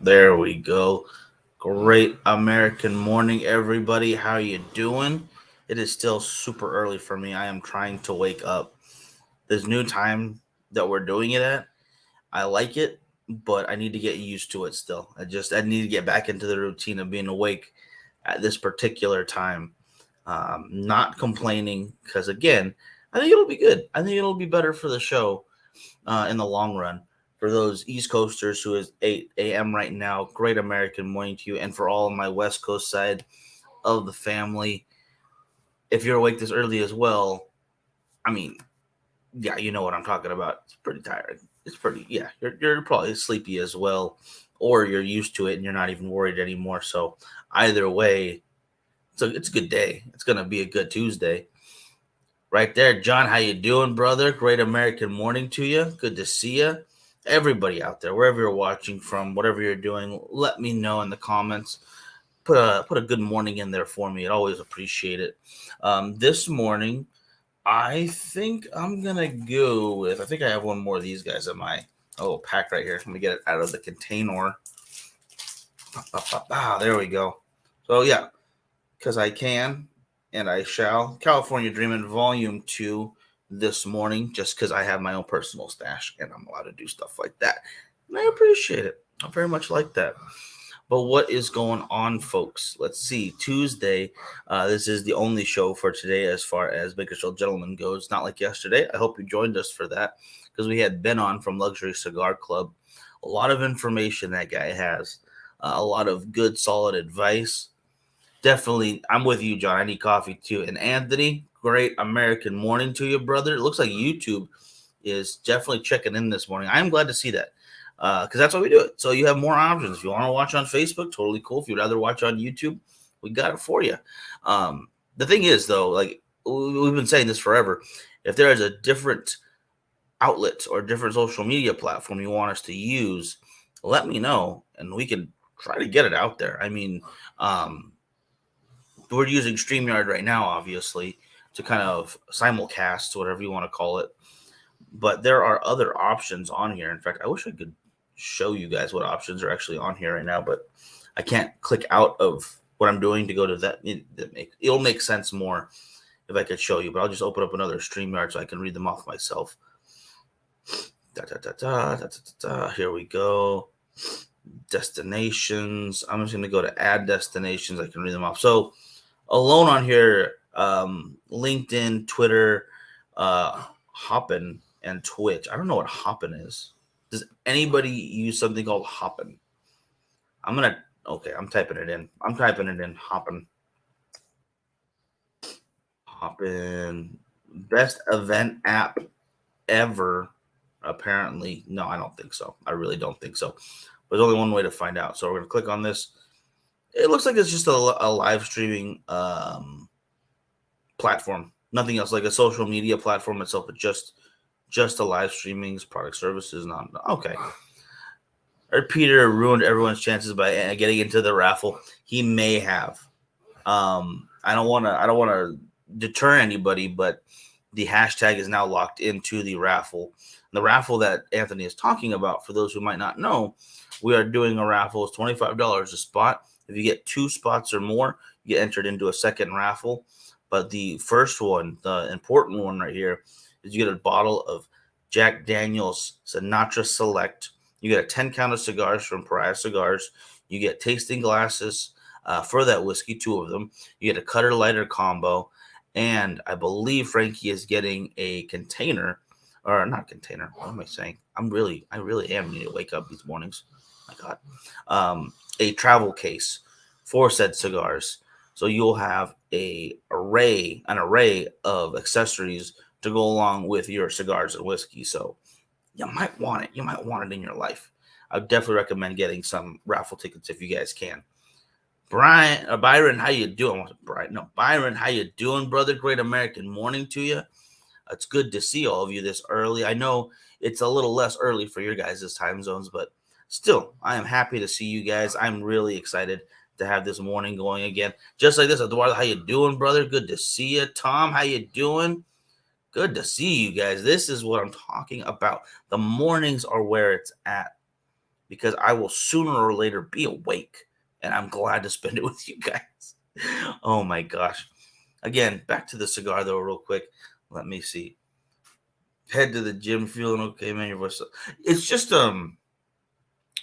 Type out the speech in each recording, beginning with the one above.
There we go. Great American morning, everybody. How you doing? It is still super early for me. I am trying to wake up. This new time that we're doing it at, I like it, but I need to get used to it still. I need to get back into the routine of being awake at this particular time. Not complaining because again, I think it'll be good. I think it'll be better for the show in the long run. For those East Coasters who is 8 a.m. right now, great American morning to you. And for all of my West Coast side of the family, if you're awake this early as well, I mean, yeah, you know what I'm talking about. It's pretty tiring. It's pretty, yeah, you're probably sleepy as well, or you're used to it and you're not even worried anymore. So either way, it's a good day. It's gonna be a good Tuesday. Right there, John. How you doing, brother? Great American morning to you. Good to see you. Everybody out there, wherever you're watching from, whatever you're doing, let me know in the comments. Put a good morning in there for me. I'd always appreciate it. This morning, I think I'm gonna go with. I think I have one more of these guys in my pack right here. Let me get it out of the container. There we go. So yeah, because I can and I shall. California Dreamin' Volume 2 this morning, just because I have my own personal stash and I'm allowed to do stuff like that. And I appreciate it. I very much like that. But what is going on, folks? Let's see. Tuesday. This is the only show for today as far as Bakersfield Gentleman goes. Not like yesterday. I hope you joined us for that because we had Ben on from Luxury Cigar Club. A lot of information that guy has, a lot of good, solid advice. Definitely, I'm with you, John. I need coffee too. And Anthony, great American morning to you, brother. It looks like YouTube is definitely checking in this morning. I'm glad to see that because that's why we do it. So you have more options. If you want to watch on Facebook, totally cool. If you'd rather watch on YouTube, we got it for you. The thing is, though, like we've been saying this forever, if there is a different outlet or different social media platform you want us to use, let me know and we can try to get it out there. I mean, um, we're using StreamYard right now, obviously, to kind of simulcast, whatever you want to call it. But there are other options on here. In fact, I wish I could show you guys what options are actually on here right now, but I can't click out of what I'm doing to go to that. It'll make sense more if I could show you, but I'll just open up another StreamYard so I can read them off myself. Here we go. Destinations. I'm just going to go to add destinations. I can read them off. So, alone on here, LinkedIn, Twitter, Hoppin, and Twitch. I don't know what Hoppin is. Does anybody use something called Hoppin? I'm typing it in. I'm typing it in. Hoppin. Hoppin. Best event app ever. Apparently. No, I don't think so. I really don't think so. There's only one way to find out. So we're going to click on this. It looks like it's just a live streaming platform. Nothing else, like a social media platform itself, but just a live streaming product services. Not okay. Or Peter ruined everyone's chances by getting into the raffle. He may have. I don't want to deter anybody, but the hashtag is now locked into the raffle. The raffle that Anthony is talking about, for those who might not know, we are doing a raffle. It's $25 a spot. If you get 2 spots or more, you get entered into a second raffle. But the first one, the important one right here, is you get a bottle of Jack Daniel's Sinatra Select. You get a 10 count of cigars from Pariah Cigars. You get tasting glasses for that whiskey, 2 of them. You get a cutter lighter combo. And I believe Frankie is getting a container, or not container. What am I saying? I really am need to wake up these mornings. My God. A travel case for said cigars. So you'll have an array of accessories to go along with your cigars and whiskey. So you might want it. You might want it in your life. I would definitely recommend getting some raffle tickets if you guys can. Byron, how you doing? Byron, how you doing, brother? Great American morning to you. It's good to see all of you this early. I know it's a little less early for your guys' time zones, but still, I am happy to see you guys. I'm really excited to have this morning going again. Just like this, Eduardo, how you doing, brother? Good to see you. Tom, how you doing? Good to see you guys. This is what I'm talking about. The mornings are where it's at. because I will sooner or later be awake, and I'm glad to spend it with you guys. Oh my gosh. Again, back to the cigar though, real quick. Let me see. Head to the gym feeling okay, man. Your voice. It's just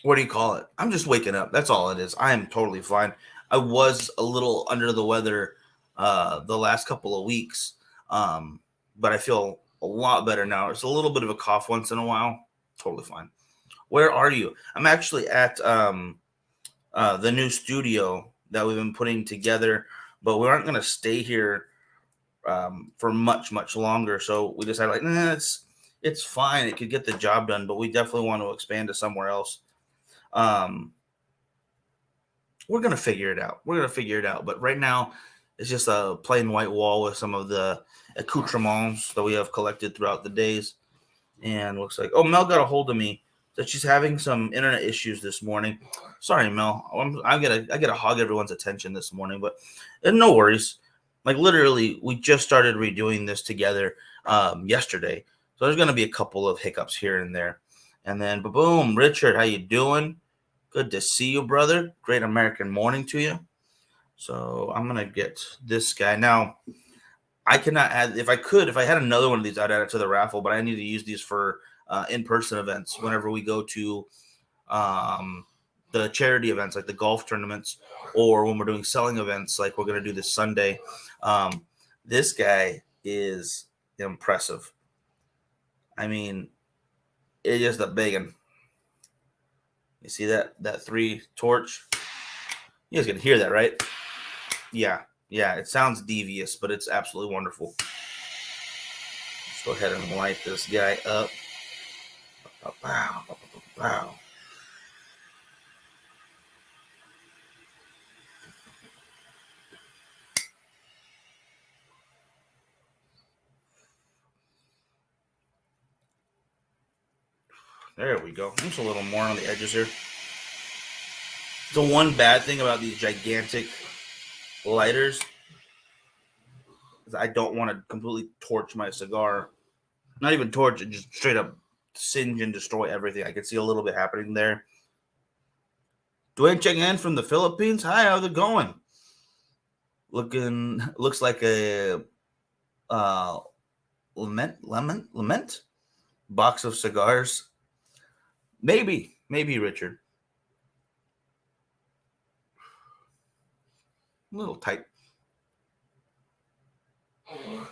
what do you call it? I'm just waking up. That's all it is. I am totally fine. I was a little under the weather the last couple of weeks. But I feel a lot better now. It's a little bit of a cough once in a while. Totally fine. Where are you? I'm actually at the new studio that we've been putting together, but we aren't going to stay here for much longer. So we decided, like, nah, it's fine. It could get the job done, but we definitely want to expand to somewhere else. We're going to figure it out. But right now, it's just a plain white wall with some of the accoutrements that we have collected throughout the days. And looks like, Mel got a hold of me that she's having some internet issues this morning. Sorry, Mel. I gotta hog everyone's attention this morning, but no worries. Like, literally, we just started redoing this together yesterday, so there's gonna be a couple of hiccups here and there. And then, boom, Richard, how you doing? Good to see you, brother. Great American morning to you. So I'm gonna get this guy now. I cannot add, if I had another one of these, I'd add it to the raffle, but I need to use these for in-person events whenever we go to the charity events, like the golf tournaments, or when we're doing selling events, like we're going to do this Sunday. This guy is impressive. I mean, it's just a big one. You see that 3 torch? You guys can hear that, right? Yeah, it sounds devious, but it's absolutely wonderful. Let's go ahead and light this guy up. Wow. There we go. Just a little more on the edges here. The one bad thing about these gigantic lighters is I don't want to completely torch my cigar. Not even torch it, just straight up singe and destroy everything. I can see a little bit happening there. Dwayne checking in from the Philippines. Hi, how's it going? Looks like a lament box of cigars. Maybe, Richard. A little tight.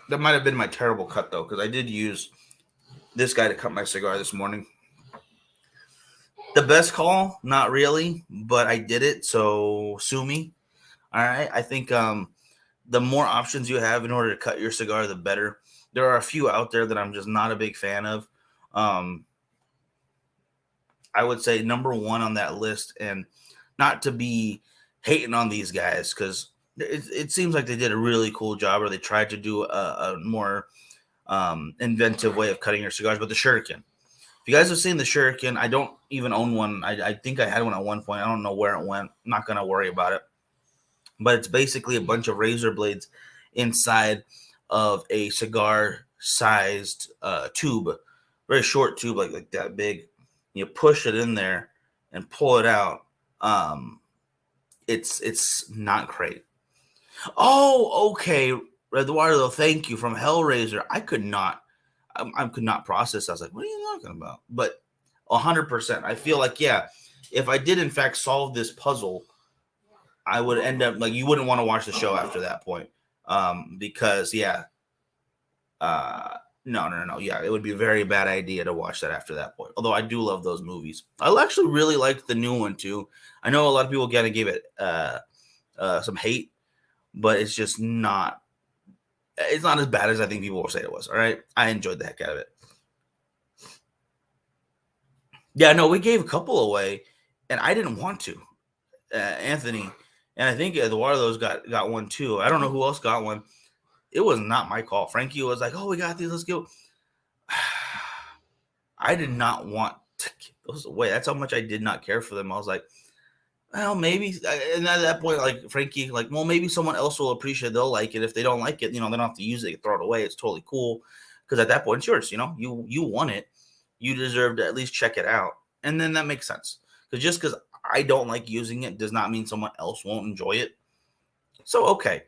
That might have been my terrible cut, though, because I did use this guy to cut my cigar this morning. The best call? Not really, but I did it, so sue me. All right? I think the more options you have in order to cut your cigar, the better. There are a few out there that I'm just not a big fan of. I would say number one on that list, and not to be hating on these guys, because it seems like they did a really cool job, or they tried to do a more inventive way of cutting your cigars, but the Shuriken. If you guys have seen the Shuriken, I don't even own one. I think I had one at one point. I don't know where it went. I'm not going to worry about it. But it's basically a bunch of razor blades inside of a cigar-sized tube, very short tube, like that big. You push it in there and pull it out. It's not great. Oh, okay, Eduardo, thank you from Hellraiser. I could not process. I was like, what are you talking about? But 100%. I feel like, yeah, if I did in fact solve this puzzle, I would end up like, you wouldn't want to watch the show after that point. Because no. Yeah, it would be a very bad idea to watch that after that point. Although I do love those movies. I actually really liked the new one too. I know a lot of people kind of gave it some hate, but it's just not. It's not as bad as I think people will say it was. All right, I enjoyed the heck out of it. Yeah, no, we gave a couple away, and I didn't want to. Anthony, and I think Eduardo's got one too. I don't know who else got one. It was not my call. Frankie was like, "Oh, we got these. Let's go." I did not want to give those away. That's how much I did not care for them. I was like, well, maybe. And at that point, like Frankie, like, well, maybe someone else will appreciate it. They'll like it. If they don't like it, they don't have to use it. Throw it away. It's totally cool. Because at that point, it's yours. You want it. You deserve to at least check it out. And then that makes sense. Because just because I don't like using it does not mean someone else won't enjoy it. So okay,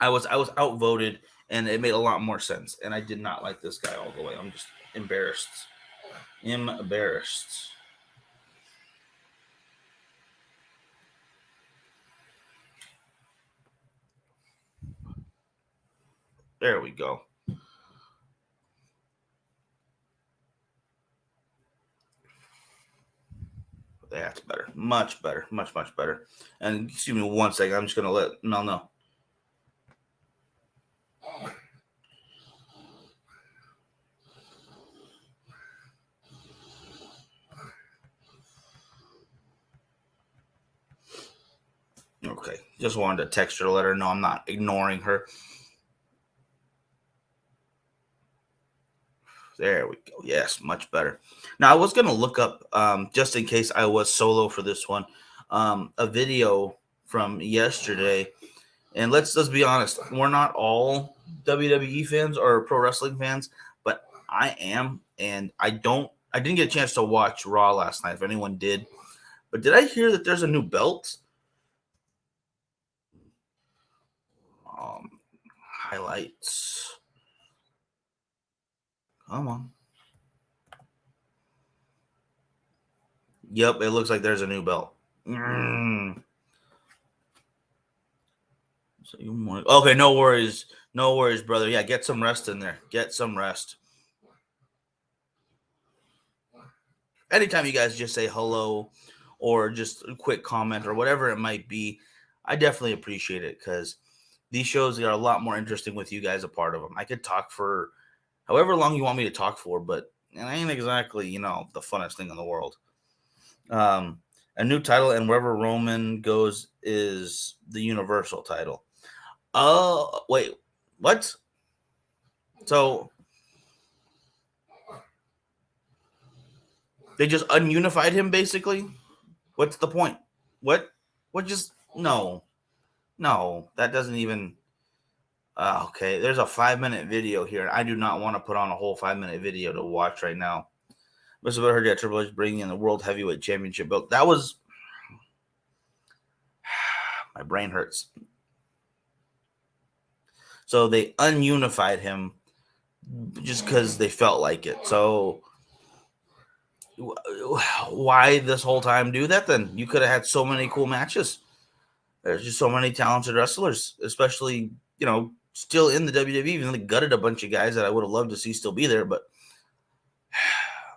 I was outvoted, and it made a lot more sense. And I did not like this guy all the way. I'm just embarrassed. Embarrassed. There we go. That's better. Much better. Much better. And excuse me 1 second. I'm just gonna let Mel know. Okay. Just wanted to text her to let her know I'm not ignoring her. There we go. Yes, much better. Now I was gonna look up, just in case I was solo for this one, a video from yesterday. And let's be honest, we're not all WWE fans or pro wrestling fans, but I am, and I didn't get a chance to watch Raw last night. If anyone did, but did I hear that there's a new belt? Highlights. Come on. Yep, it looks like there's a new belt. So you want okay? No worries, brother. Yeah, get some rest in there. Get some rest. Anytime you guys just say hello or just a quick comment or whatever it might be, I definitely appreciate it because these shows are a lot more interesting with you guys a part of them. I could talk for however long you want me to talk for, but it ain't exactly, the funnest thing in the world. A new title, and wherever Roman goes is the Universal title. Oh, wait, what? So they just ununified him, basically? What's the point? What? What just, no. No, that doesn't even. Okay, there's a 5-minute video here. I do not want to put on a whole 5-minute video to watch right now. Must have heard that Triple H bringing in the World Heavyweight Championship belt. That was. My brain hurts. So they ununified him just because they felt like it. So why this whole time do that then? You could have had so many cool matches. There's just so many talented wrestlers, especially, still in the WWE, even though they gutted a bunch of guys that I would have loved to see still be there. But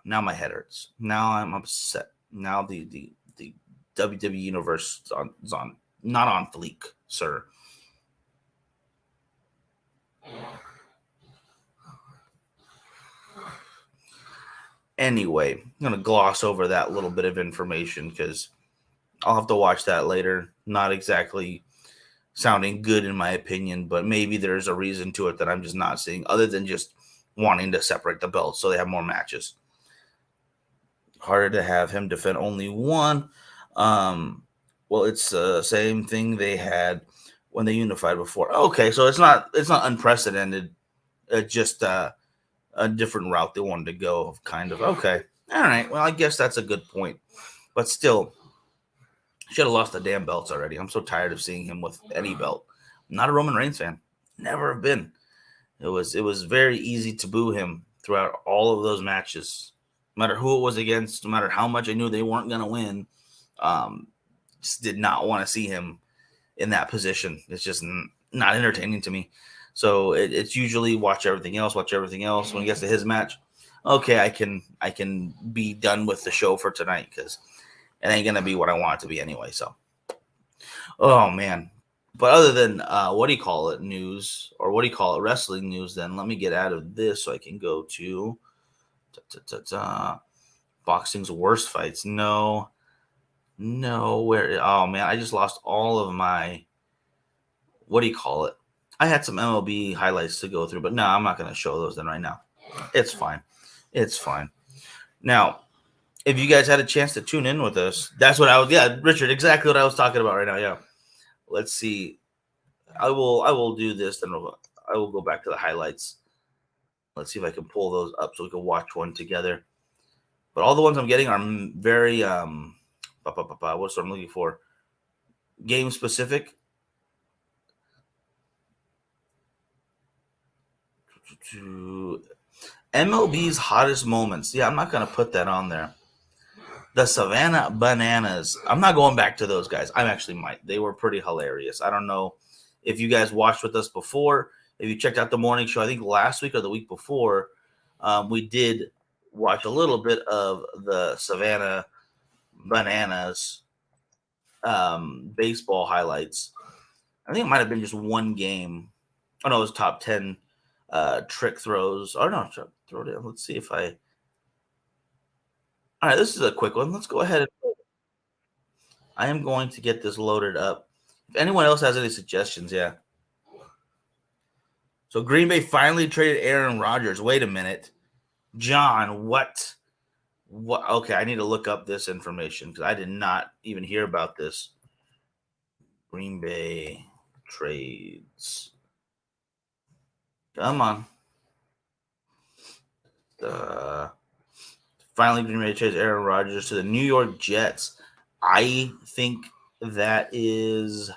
now my head hurts. Now I'm upset. Now the WWE universe is on not on fleek, sir. Anyway, I'm going to gloss over that little bit of information because I'll have to watch that later. Not exactly sounding good in my opinion, but maybe there's a reason to it that I'm just not seeing other than just wanting to separate the belts so they have more matches. Harder to have him defend only one. Well, it's the same thing they had when they unified before. Okay, so it's not unprecedented. Just a different route they wanted to go, kind of. Okay, all right. Well, I guess that's a good point, but still, should have lost the damn belts already. I'm so tired of seeing him with any belt. I'm not a Roman Reigns fan. Never have been. It was very easy to boo him throughout all of those matches, no matter who it was against, no matter how much I knew they weren't going to win. Just did not want to see him in that position. It's just not entertaining to me. So it's usually watch everything else. When it gets to his match, okay, I can be done with the show for tonight because it ain't gonna be what I want it to be anyway. So, oh man. But other than news, or wrestling news, then let me get out of this so I can go to boxing's worst fights. No, where? Oh man, I just lost all of my. I had some MLB highlights to go through, but no, I'm not going to show those then right now. It's fine. Now, if you guys had a chance to tune in with us, that's what Richard, exactly what I was talking about right now. Yeah. Let's see. I will do this, then I will go back to the highlights. Let's see if I can pull those up so we can watch one together. But all the ones I'm getting are very what's what I'm looking for? Game specific. MLB's hottest moments. Yeah, I'm not gonna put that on there. The Savannah Bananas. I'm not going back to those guys. I actually might. They were pretty hilarious. I don't know if you guys watched with us before. If you checked out the morning show, I think last week or the week before, we did watch a little bit of the Savannah Bananas baseball highlights. I think it might have been just one game. Oh no, it was top 10 trick throws. Oh no, throw it in. Let's see if I. All right, this is a quick one. Let's go ahead. I am going to get this loaded up. If anyone else has any suggestions, yeah. So Green Bay finally traded Aaron Rodgers. Wait a minute, John. What? What? Okay, I need to look up this information because I did not even hear about this. Green Bay trades. Come on. Finally, Green Bay trades Aaron Rodgers to the New York Jets. I think that is,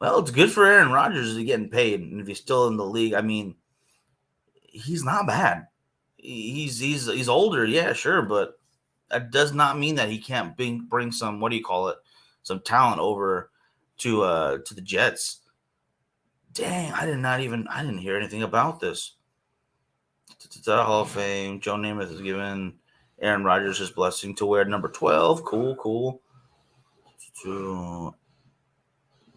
well, it's good for Aaron Rodgers to getting paid, and if he's still in the league, I mean, he's not bad. He's older, yeah, sure, but that does not mean that he can't bring some, what do you call it, some talent over to the Jets. Dang, I didn't hear anything about this. Hall of Fame. Joe Namath has given Aaron Rodgers his blessing to wear number 12. Cool. To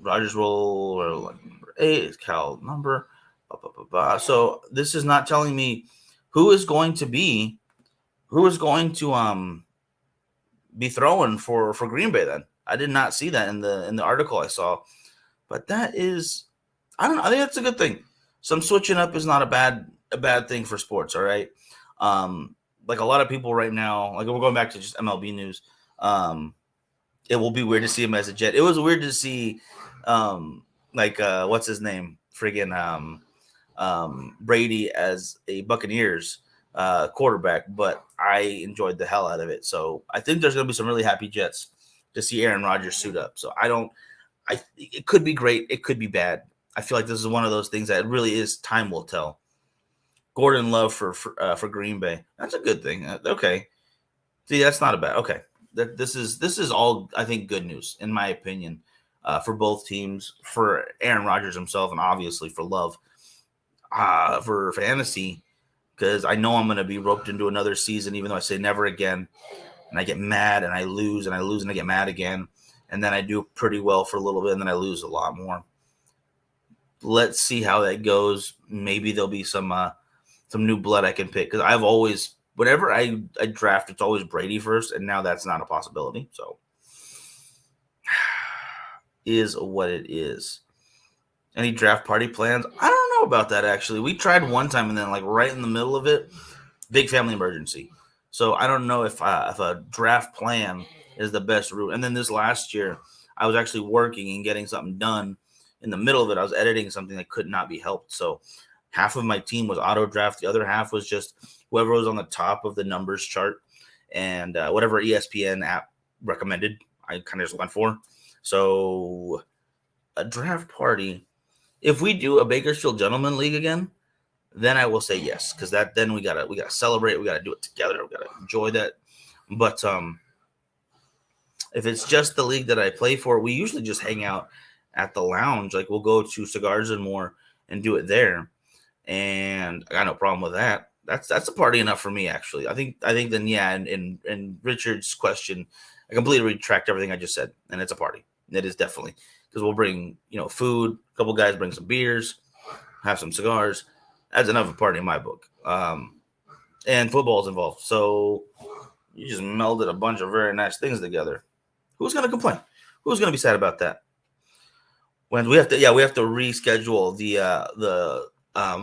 Rodgers will wear number 8. It's Cal number. So this is not telling me who is going to be be throwing for Green Bay. Then I did not see that in the article I saw, but that is, I don't know. I think that's a good thing. Some switching up is not a bad thing for sports. All right. Like a lot of people right now, like we're going back to just MLB news. It will be weird to see him as a Jet. It was weird to see, what's his name? Friggin' Brady as a Buccaneers quarterback, but I enjoyed the hell out of it. So I think there's going to be some really happy Jets to see Aaron Rodgers suit up. So it could be great. It could be bad. I feel like this is one of those things that really is time will tell. Gordon Love for Green Bay. That's a good thing. Okay. See, that's not a bad. Okay. This is all, I think, good news in my opinion, for both teams, for Aaron Rodgers himself, and obviously for Love, for fantasy, because I know I'm going to be roped into another season, even though I say never again, and I get mad and I lose and I lose and I get mad again, and then I do pretty well for a little bit and then I lose a lot more. Let's see how that goes. Maybe there'll be some new blood I can pick, because I've always, whenever I draft, it's always Brady first, and now that's not a possibility. So, is what it is. Any draft party plans? I don't know about that, actually. We tried one time, and then like right in the middle of it, big family emergency. So I don't know if a draft plan is the best route. And then this last year, I was actually working and getting something done. In the middle of it, I was editing something that could not be helped. So half of my team was auto draft. The other half was just whoever was on the top of the numbers chart, and whatever ESPN app recommended, I kind of just went for. So a draft party, if we do a Bakersfield Gentleman League again, then I will say yes, because then we gotta celebrate. We gotta do it together. We gotta enjoy that. But if it's just the league that I play for, we usually just hang out at the lounge. Like we'll go to Cigars and More and do it there, and I got no problem with that. That's a party enough for me, actually. I think then, yeah. And Richard's question, I completely retract everything I just said, and it's a party. It is definitely, because we'll bring food. A couple guys bring some beers, have some cigars. That's enough of a party in my book. And football's involved, so you just melded a bunch of very nice things together. Who's gonna complain? Who's gonna be sad about that? When we have to reschedule the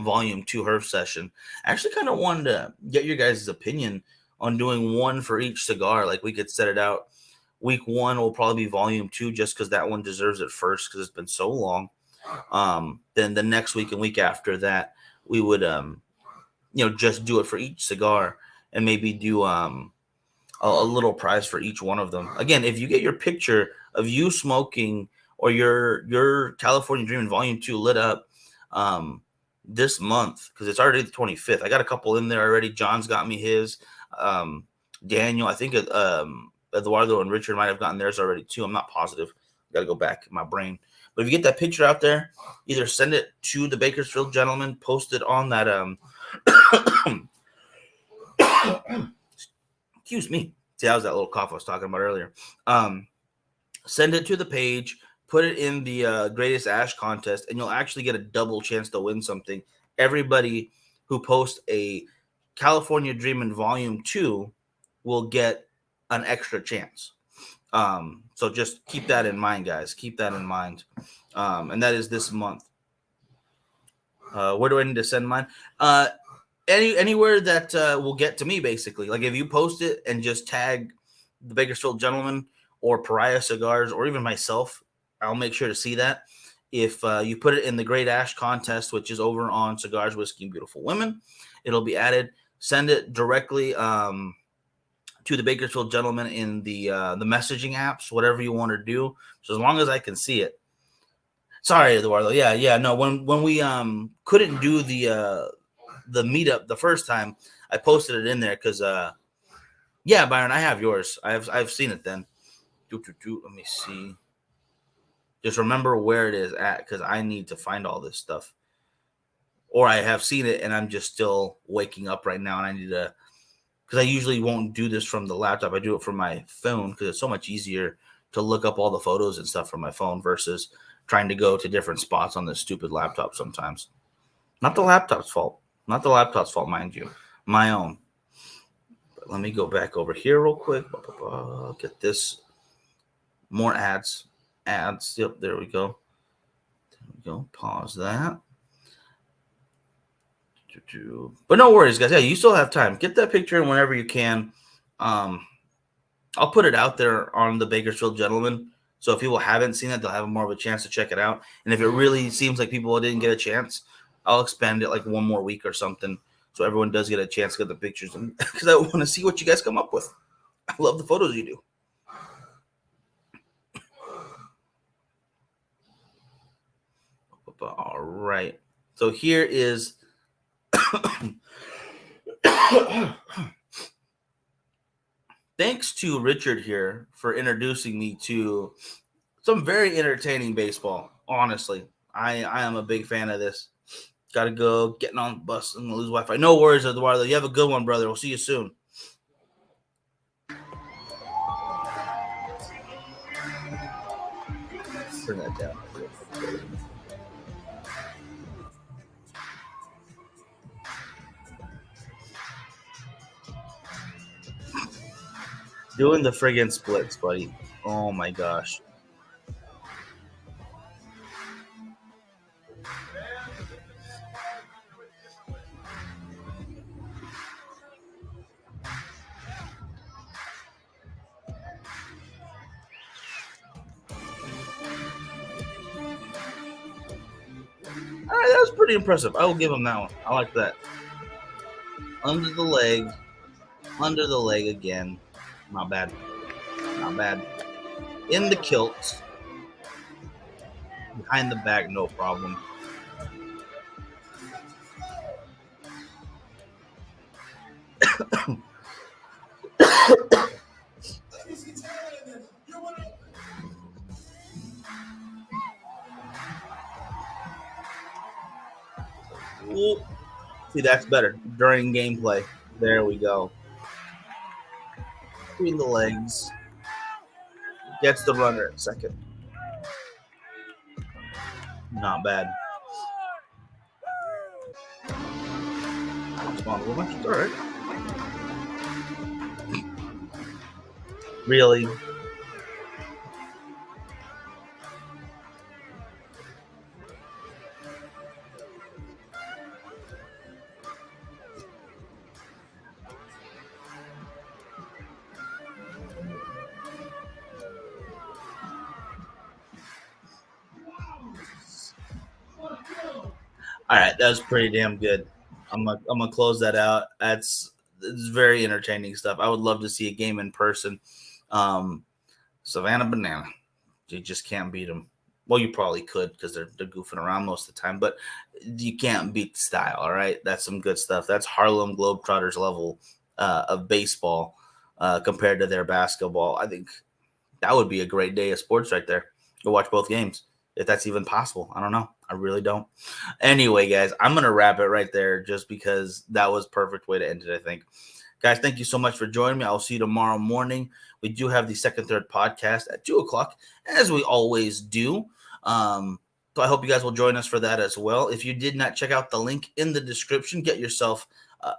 volume 2 Herf session. I actually kind of wanted to get your guys' opinion on doing one for each cigar. Like we could set it out. Week 1 will probably be volume 2, just because that one deserves it first, because it's been so long. Then the next week and week after that, we would just do it for each cigar, and maybe do a little prize for each one of them. Again, if you get your picture of you smoking or your California Dreaming Volume 2 lit up this month, because it's already the 25th. I got a couple in there already. John's got me his. Daniel, I think Eduardo and Richard might have gotten theirs already too. I'm not positive. Got to go back in my brain. But if you get that picture out there, either send it to the Bakersfield Gentleman, post it on that excuse me. See, that was that little cough I was talking about earlier. Send it to the page, put it in the Greatest Ash contest, and you'll actually get a double chance to win something. Everybody who posts a California Dreamin' Volume 2 will get an extra chance. So just keep that in mind, guys. Keep that in mind. And that is this month. Where do I need to send mine? Anywhere that will get to me, basically. Like if you post it and just tag the Bakersfield Gentleman or Pariah Cigars or even myself, I'll make sure to see that. If you put it in the Great Ash contest, which is over on Cigars, Whiskey, and Beautiful Women, it'll be added. Send it directly to the Bakersfield Gentleman in the messaging apps, whatever you want to do. So as long as I can see it. Sorry, Eduardo. Yeah. No, when we couldn't do the meetup the first time, I posted it in there because yeah, Byron, I have yours. I've seen it then. Let me see. Just remember where it is at because I need to find all this stuff. Or I have seen it and I'm just still waking up right now and I need to, because I usually won't do this from the laptop. I do it from my phone because it's so much easier to look up all the photos and stuff from my phone versus trying to go to different spots on this stupid laptop sometimes. Not the laptop's fault. Not the laptop's fault, mind you. My own. But let me go back over here real quick. Get this. More ads. Ads. Yep, there we go. There we go. Pause that. But no worries, guys. Yeah, you still have time. Get that picture in whenever you can. I'll put it out there on the Bakersfield Gentleman. So if people haven't seen it, they'll have more of a chance to check it out. And if it really seems like people didn't get a chance, I'll expand it like one more week or something. So everyone does get a chance to get the pictures. Because I want to see what you guys come up with. I love the photos you do. All right. So here is thanks to Richard here for introducing me to some very entertaining baseball. Honestly, I am a big fan of this. Got to go getting on the bus and lose Wi-Fi. No worries, Eduardo. You have a good one, brother. We'll see you soon. Turn that down. Doing the friggin' splits, buddy. Oh my gosh. All right, that was pretty impressive. I will give him that one. I like that. Under the leg again. Not bad. Not bad. In the kilt. Behind the back, no problem. Ooh. See, that's better. During gameplay. There we go. Between the legs. Gets the runner at second. Not bad. All right. Really? All right, that was pretty damn good. I'm gonna close that out. it's very entertaining stuff. I would love to see a game in person. Savannah Banana, you just can't beat them. Well, you probably could because they're goofing around most of the time, but you can't beat the style. All right, that's some good stuff. That's Harlem Globetrotters level of baseball compared to their basketball. I think that would be a great day of sports right there. Go watch both games if that's even possible. I don't know. I really don't. Anyway, guys, I'm going to wrap it right there just because that was perfect way to end it, I think. Guys, thank you so much for joining me. I'll see you tomorrow morning. We do have the Second Third podcast at 2 o'clock, as we always do. So I hope you guys will join us for that as well. If you did not check out the link in the description, get yourself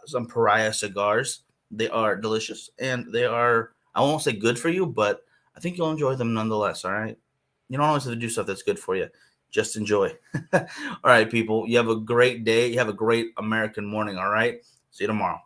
some Pariah cigars. They are delicious, and they are, I won't say good for you, but I think you'll enjoy them nonetheless, all right? You don't always have to do stuff that's good for you. Just enjoy. All right, people. You have a great day. You have a great American morning, all right? See you tomorrow.